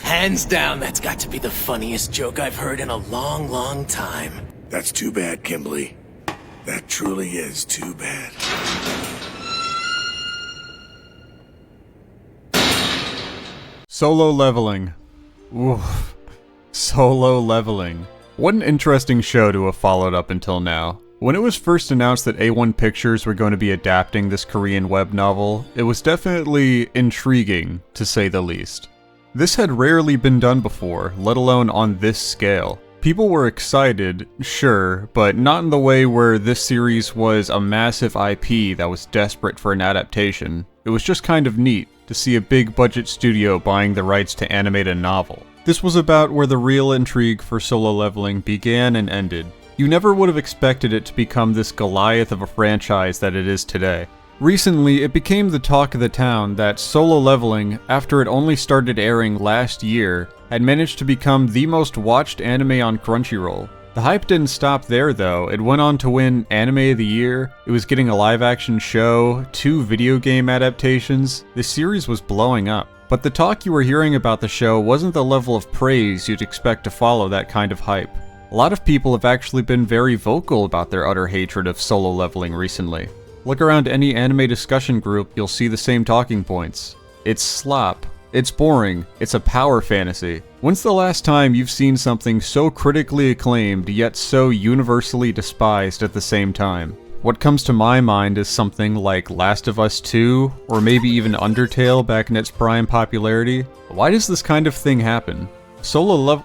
Hands down, that's got to be the funniest joke I've heard in a long, long time. That's too bad, Kimberly. That truly is too bad. Solo leveling. Oof. Solo leveling. What an interesting show to have followed up until now. When it was first announced that A1 Pictures were going to be adapting this Korean web novel, it was definitely intriguing, to say the least. This had rarely been done before, let alone on this scale. People were excited, sure, but not in the way where this series was a massive IP that was desperate for an adaptation. It was just kind of neat to see a big budget studio buying the rights to animate a novel. This was about where the real intrigue for Solo Leveling began and ended. You never would have expected it to become this Goliath of a franchise that it is today. Recently, it became the talk of the town that Solo Leveling, after it only started airing last year, had managed to become the most watched anime on Crunchyroll. The hype didn't stop there though, it went on to win Anime of the Year, it was getting a live-action show, 2 video game adaptations. This series was blowing up. But the talk you were hearing about the show wasn't the level of praise you'd expect to follow that kind of hype. A lot of people have actually been very vocal about their utter hatred of Solo Leveling recently. Look around any anime discussion group, you'll see the same talking points. It's slop. It's boring. It's a power fantasy. When's the last time you've seen something so critically acclaimed yet so universally despised at the same time? What comes to my mind is something like Last of Us 2, or maybe even Undertale back in its prime popularity. Why does this kind of thing happen? Solo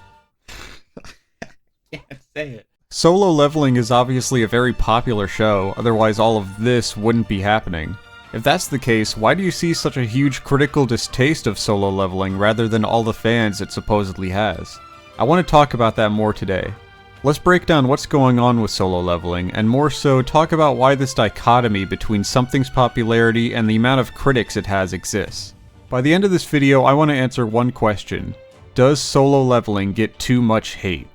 Leveling is obviously a very popular show, otherwise all of this wouldn't be happening. If that's the case, why do you see such a huge critical distaste of Solo Leveling rather than all the fans it supposedly has? I want to talk about that more today. Let's break down what's going on with Solo Leveling, and more so talk about why this dichotomy between something's popularity and the amount of critics it has exists. By the end of this video, I want to answer one question. Does Solo Leveling get too much hate?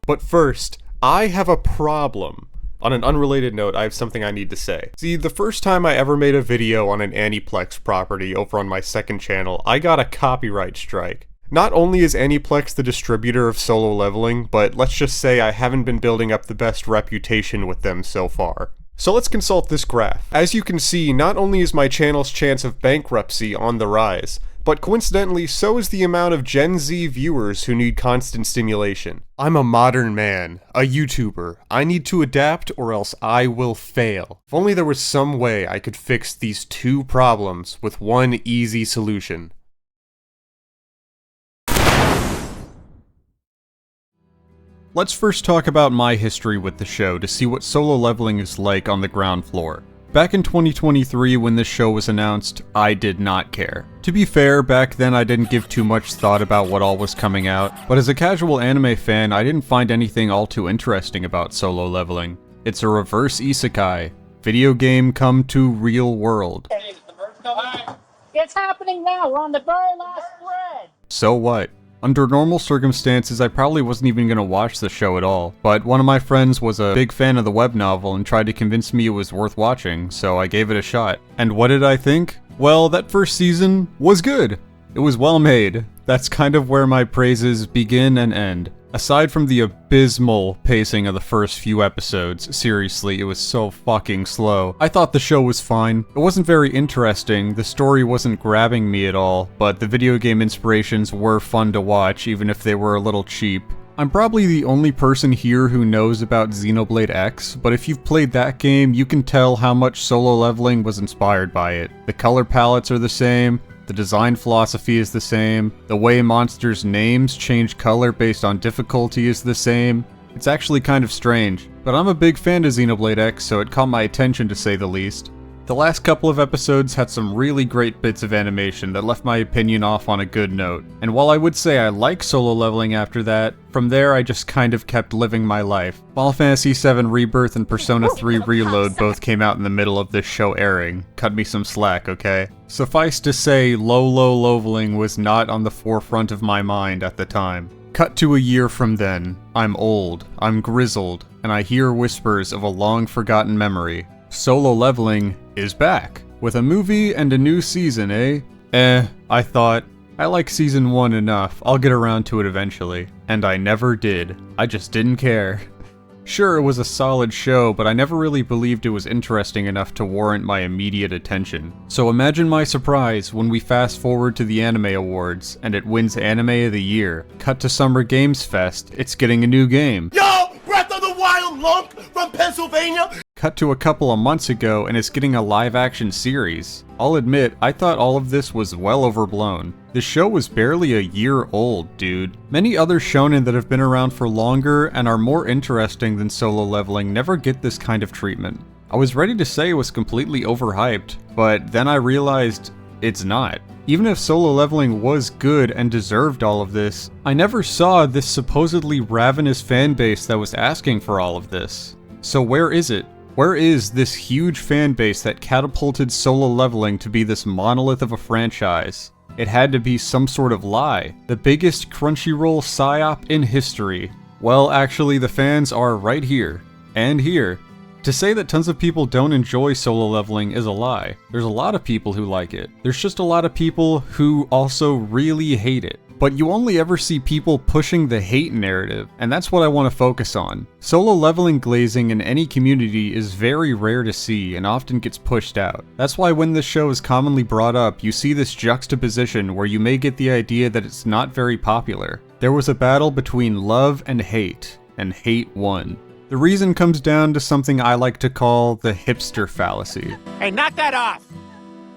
But first, I have a problem. On an unrelated note, I have something I need to say. See, the first time I ever made a video on an Aniplex property over on my second channel, I got a copyright strike. Not only is Aniplex the distributor of Solo Leveling, but let's just say I haven't been building up the best reputation with them so far. So let's consult this graph. As you can see, not only is my channel's chance of bankruptcy on the rise, but coincidentally, so is the amount of Gen Z viewers who need constant stimulation. I'm a modern man, a YouTuber. I need to adapt or else I will fail. If only there was some way I could fix these two problems with one easy solution. Let's first talk about my history with the show to see what Solo Leveling is like on the ground floor. Back in 2023 when this show was announced, I did not care. To be fair, back then I didn't give too much thought about what all was coming out, but as a casual anime fan, I didn't find anything all too interesting about Solo Leveling. It's a reverse isekai. Video game come to real world. It's happening now, we're on the very last thread! So what? Under normal circumstances, I probably wasn't even gonna watch the show at all, but one of my friends was a big fan of the web novel and tried to convince me it was worth watching, so I gave it a shot. And what did I think? Well, that first season was good. It was well made. That's kind of where my praises begin and end. Aside from the abysmal pacing of the first few episodes, seriously, it was so fucking slow. I thought the show was fine. It wasn't very interesting, the story wasn't grabbing me at all, but the video game inspirations were fun to watch, even if they were a little cheap. I'm probably the only person here who knows about Xenoblade X, but if you've played that game, you can tell how much Solo Leveling was inspired by it. The color palettes are the same, the design philosophy is the same, the way monsters' names change color based on difficulty is the same. It's actually kind of strange, but I'm a big fan of Xenoblade X, so it caught my attention to say the least. The last couple of episodes had some really great bits of animation that left my opinion off on a good note, and while I would say I like Solo Leveling after that, from there I just kind of kept living my life. Final Fantasy VII Rebirth and Persona 3 Reload both came out in the middle of this show airing. Cut me some slack, okay? Suffice to say, Solo Leveling was not on the forefront of my mind at the time. Cut to a year from then. I'm old, I'm grizzled, and I hear whispers of a long-forgotten memory. Solo Leveling is back, with a movie and a new season, eh? I thought, I like season 1 enough, I'll get around to it eventually. And I never did. I just didn't care. Sure, it was a solid show, but I never really believed it was interesting enough to warrant my immediate attention. So imagine my surprise when we fast forward to the Anime Awards, and it wins Anime of the Year. Cut to Summer Games Fest, it's getting a new game. Yo, Breath of the Wild Lunk from Pennsylvania! Cut to a couple of months ago, and it's getting a live-action series. I'll admit, I thought all of this was well overblown. The show was barely a year old, dude. Many other shonen that have been around for longer and are more interesting than Solo Leveling never get this kind of treatment. I was ready to say it was completely overhyped, but then I realized it's not. Even if Solo Leveling was good and deserved all of this, I never saw this supposedly ravenous fanbase that was asking for all of this. So where is it? Where is this huge fanbase that catapulted Solo Leveling to be this monolith of a franchise? It had to be some sort of lie. The biggest Crunchyroll psyop in history. Well, actually, the fans are right here. And here. To say that tons of people don't enjoy Solo Leveling is a lie. There's a lot of people who like it. There's just a lot of people who also really hate it. But you only ever see people pushing the hate narrative, and that's what I want to focus on. Solo Leveling glazing in any community is very rare to see and often gets pushed out. That's why when this show is commonly brought up, you see this juxtaposition where you may get the idea that it's not very popular. There was a battle between love and hate won. The reason comes down to something I like to call the hipster fallacy. Hey, knock that off!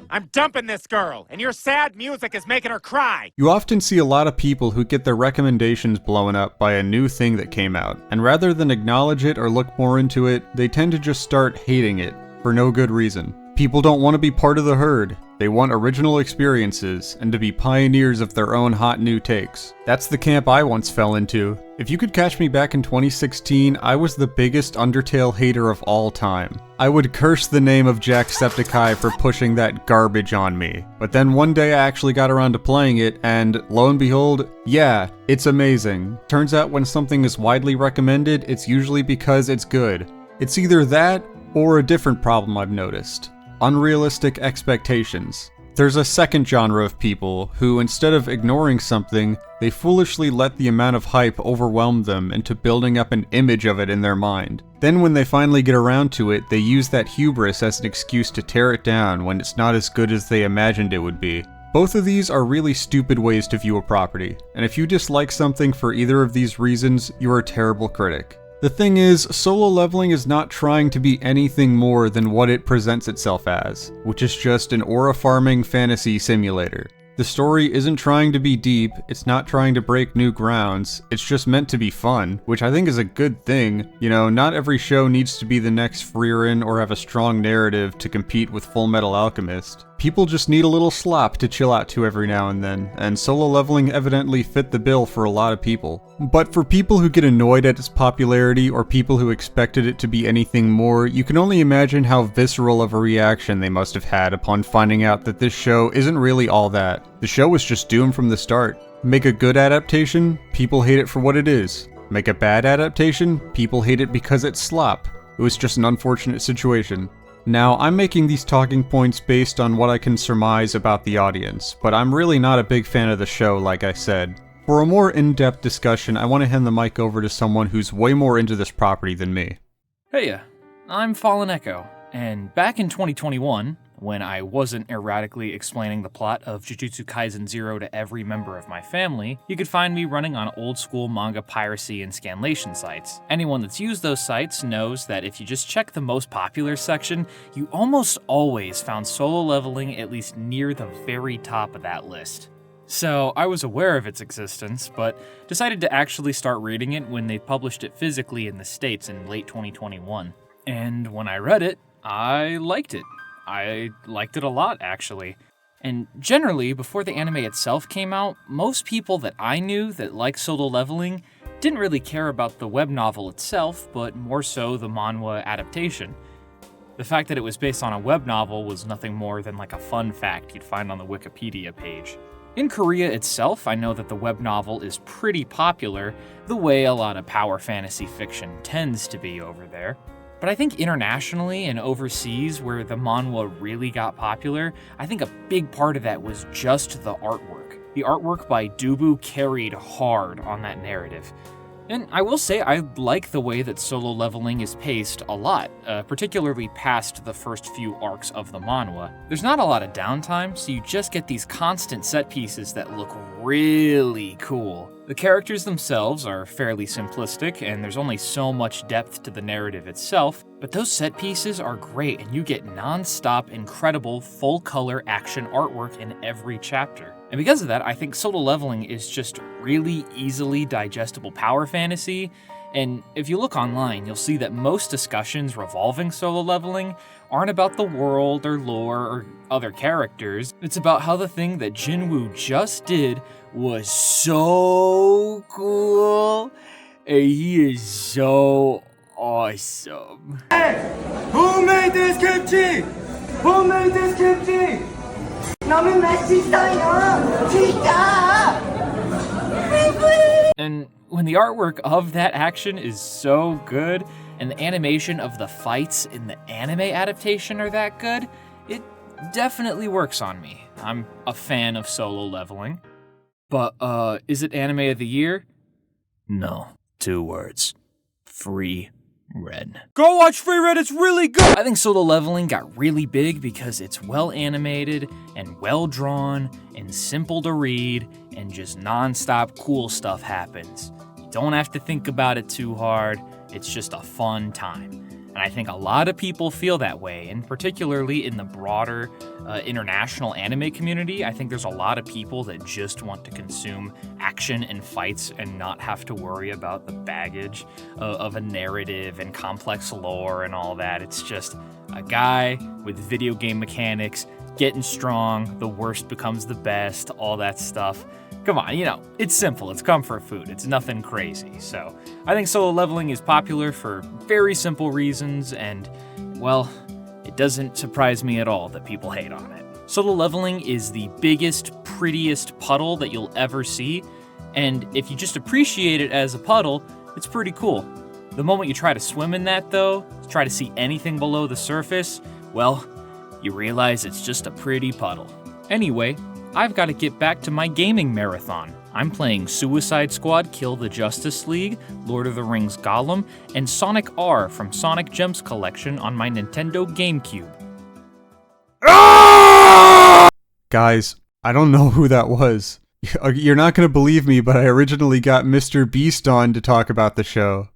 I'm dumping this girl, and your sad music is making her cry! You often see a lot of people who get their recommendations blown up by a new thing that came out, and rather than acknowledge it or look more into it, they tend to just start hating it, for no good reason. People don't want to be part of the herd. They want original experiences, and to be pioneers of their own hot new takes. That's the camp I once fell into. If you could catch me back in 2016, I was the biggest Undertale hater of all time. I would curse the name of Jacksepticeye for pushing that garbage on me. But then one day I actually got around to playing it, and lo and behold, yeah, it's amazing. Turns out when something is widely recommended, it's usually because it's good. It's either that, or a different problem I've noticed. Unrealistic expectations. There's a second genre of people who, instead of ignoring something, they foolishly let the amount of hype overwhelm them into building up an image of it in their mind. Then when they finally get around to it, they use that hubris as an excuse to tear it down when it's not as good as they imagined it would be. Both of these are really stupid ways to view a property, and if you dislike something for either of these reasons, you're a terrible critic. The thing is, Solo Leveling is not trying to be anything more than what it presents itself as, which is just an aura farming fantasy simulator. The story isn't trying to be deep, it's not trying to break new grounds, it's just meant to be fun, which I think is a good thing. You know, not every show needs to be the next Frieren or have a strong narrative to compete with Full Metal Alchemist. People just need a little slop to chill out to every now and then, and Solo Leveling evidently fit the bill for a lot of people. But for people who get annoyed at its popularity or people who expected it to be anything more, you can only imagine how visceral of a reaction they must have had upon finding out that this show isn't really all that. The show was just doomed from the start. Make a good adaptation, people hate it for what it is. Make a bad adaptation, people hate it because it's slop. It was just an unfortunate situation. Now, I'm making these talking points based on what I can surmise about the audience, but I'm really not a big fan of the show, like I said. For a more in-depth discussion, I want to hand the mic over to someone who's way more into this property than me. Hey, I'm Fallen Echo, and back in 2021, when I wasn't erratically explaining the plot of Jujutsu Kaisen 0 to every member of my family, you could find me running on old-school manga piracy and scanlation sites. Anyone that's used those sites knows that if you just check the most popular section, you almost always found Solo Leveling at least near the very top of that list. So I was aware of its existence, but decided to actually start reading it when they published it physically in the States in late 2021. And when I read it, I liked it. I liked it a lot, actually. And generally, before the anime itself came out, most people that I knew that liked Solo Leveling didn't really care about the web novel itself, but more so the manhwa adaptation. The fact that it was based on a web novel was nothing more than like a fun fact you'd find on the Wikipedia page. In Korea itself, I know that the web novel is pretty popular, the way a lot of power fantasy fiction tends to be over there. But I think internationally and overseas, where the manhwa really got popular, I think a big part of that was just the artwork. The artwork by Dubu carried hard on that narrative. And I will say I like the way that Solo Leveling is paced a lot, particularly past the first few arcs of the manhwa. There's not a lot of downtime, so you just get these constant set pieces that look really cool. The characters themselves are fairly simplistic, and there's only so much depth to the narrative itself, but those set pieces are great, and you get non-stop, incredible, full-color action artwork in every chapter. And because of that, I think Solo Leveling is just really easily digestible power fantasy, and if you look online, you'll see that most discussions revolving Solo Leveling aren't about the world or lore or other characters. It's about how the thing that Jinwoo just did was so cool, and he is so awesome. Who made this kimchi? Who made this kimchi? 너무 맛있어요, 진짜. And when the artwork of that action is so good, and the animation of the fights in the anime adaptation are that good, it definitely works on me. I'm a fan of Solo Leveling. But, is it anime of the year? No. 2 words. Free Red. Go watch Free Red, it's really good! I think Solo Leveling got really big because it's well animated and well drawn and simple to read and just non-stop cool stuff happens. You don't have to think about it too hard, it's just a fun time. And I think a lot of people feel that way, and particularly in the broader international anime community, I think there's a lot of people that just want to consume action and fights and not have to worry about the baggage of a narrative and complex lore and all that. It's just a guy with video game mechanics, getting strong, the worst becomes the best, all that stuff. Come on, it's simple, it's comfort food, it's nothing crazy. So I think Solo Leveling is popular for very simple reasons, and, well, it doesn't surprise me at all that people hate on it. Solo Leveling is the biggest, prettiest puddle that you'll ever see, and if you just appreciate it as a puddle, it's pretty cool. The moment you try to swim in that, though, try to see anything below the surface, well, you realize it's just a pretty puddle. Anyway, I've got to get back to my gaming marathon. I'm playing Suicide Squad Kill the Justice League, Lord of the Rings Gollum, and Sonic R from Sonic Gems Collection on my Nintendo GameCube. Guys, I don't know who that was. You're not going to believe me, but I originally got Mr. Beast on to talk about the show.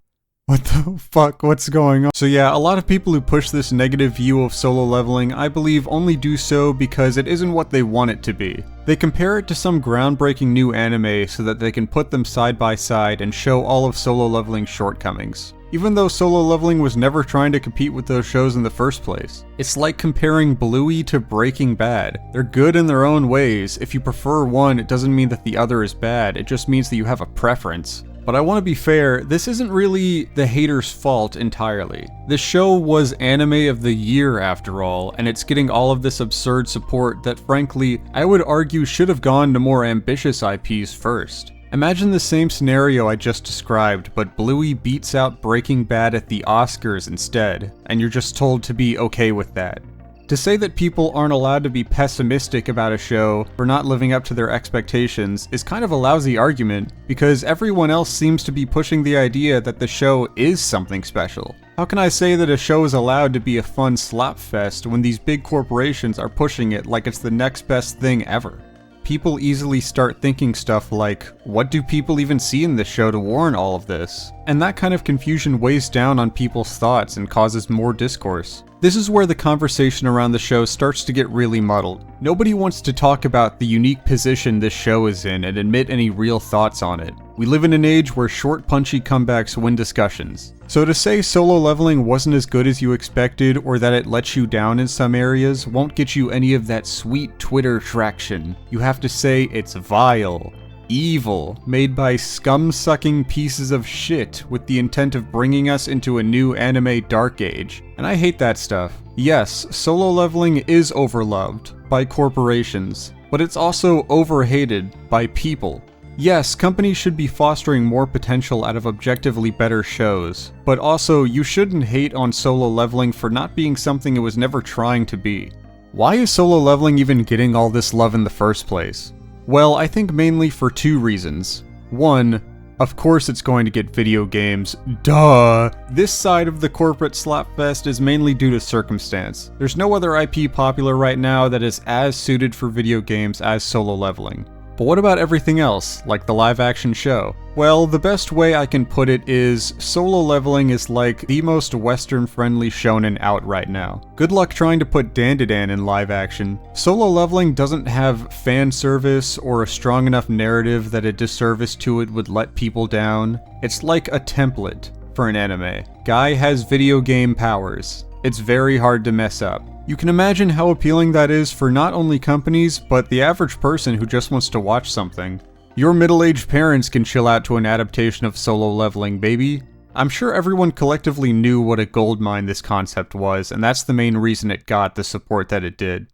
What the fuck? What's going on? So yeah, a lot of people who push this negative view of Solo Leveling, I believe, only do so because it isn't what they want it to be. They compare it to some groundbreaking new anime so that they can put them side by side and show all of Solo Leveling's shortcomings. Even though Solo Leveling was never trying to compete with those shows in the first place. It's like comparing Bluey to Breaking Bad. They're good in their own ways. If you prefer one, it doesn't mean that the other is bad, it just means that you have a preference. But I want to be fair, this isn't really the haters' fault entirely. This show was anime of the year after all, and it's getting all of this absurd support that frankly, I would argue should have gone to more ambitious IPs first. Imagine the same scenario I just described, but Bluey beats out Breaking Bad at the Oscars instead, and you're just told to be okay with that. To say that people aren't allowed to be pessimistic about a show for not living up to their expectations is kind of a lousy argument, because everyone else seems to be pushing the idea that the show is something special. How can I say that a show is allowed to be a fun slapfest when these big corporations are pushing it like it's the next best thing ever? People easily start thinking stuff like, what do people even see in this show to warrant all of this? And that kind of confusion weighs down on people's thoughts and causes more discourse. This is where the conversation around the show starts to get really muddled. Nobody wants to talk about the unique position this show is in and admit any real thoughts on it. We live in an age where short, punchy comebacks win discussions. So to say Solo Leveling wasn't as good as you expected or that it lets you down in some areas won't get you any of that sweet Twitter traction. You have to say it's vile, evil, made by scum-sucking pieces of shit with the intent of bringing us into a new anime dark age. And I hate that stuff. Yes, Solo Leveling is overloved by corporations, but it's also overhated by people. Yes, companies should be fostering more potential out of objectively better shows, but also you shouldn't hate on Solo Leveling for not being something it was never trying to be. Why is Solo Leveling even getting all this love in the first place? Well, I think mainly for two reasons. One, of course it's going to get video games, duh! This side of the corporate slapfest is mainly due to circumstance. There's no other IP popular right now that is as suited for video games as Solo Leveling. But what about everything else, like the live-action show? Well, the best way I can put it is, Solo Leveling is like the most Western-friendly shonen out right now. Good luck trying to put Dandadan in live-action. Solo Leveling doesn't have fan service or a strong enough narrative that a disservice to it would let people down. It's like a template for an anime. Guy has video game powers. It's very hard to mess up. You can imagine how appealing that is for not only companies, but the average person who just wants to watch something. Your middle-aged parents can chill out to an adaptation of Solo Leveling, baby. I'm sure everyone collectively knew what a goldmine this concept was, and that's the main reason it got the support that it did.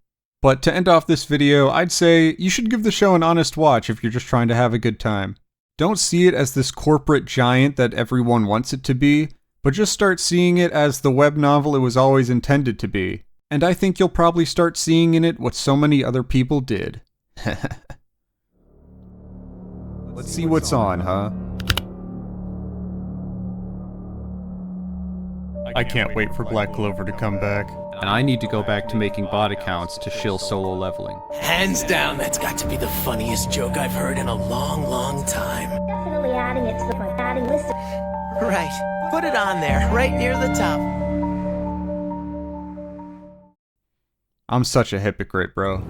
But to end off this video, I'd say you should give the show an honest watch if you're just trying to have a good time. Don't see it as this corporate giant that everyone wants it to be, but just start seeing it as the web novel it was always intended to be. And I think you'll probably start seeing in it what so many other people did. Let's see what's on, huh? I can't wait for Black Clover to come back. And I need to go back to making bot accounts to shill Solo Leveling. Hands down, that's got to be the funniest joke I've heard in a long, long time. Definitely adding it to the adding list. Right. Put it on there, right near the top. I'm such a hypocrite, bro.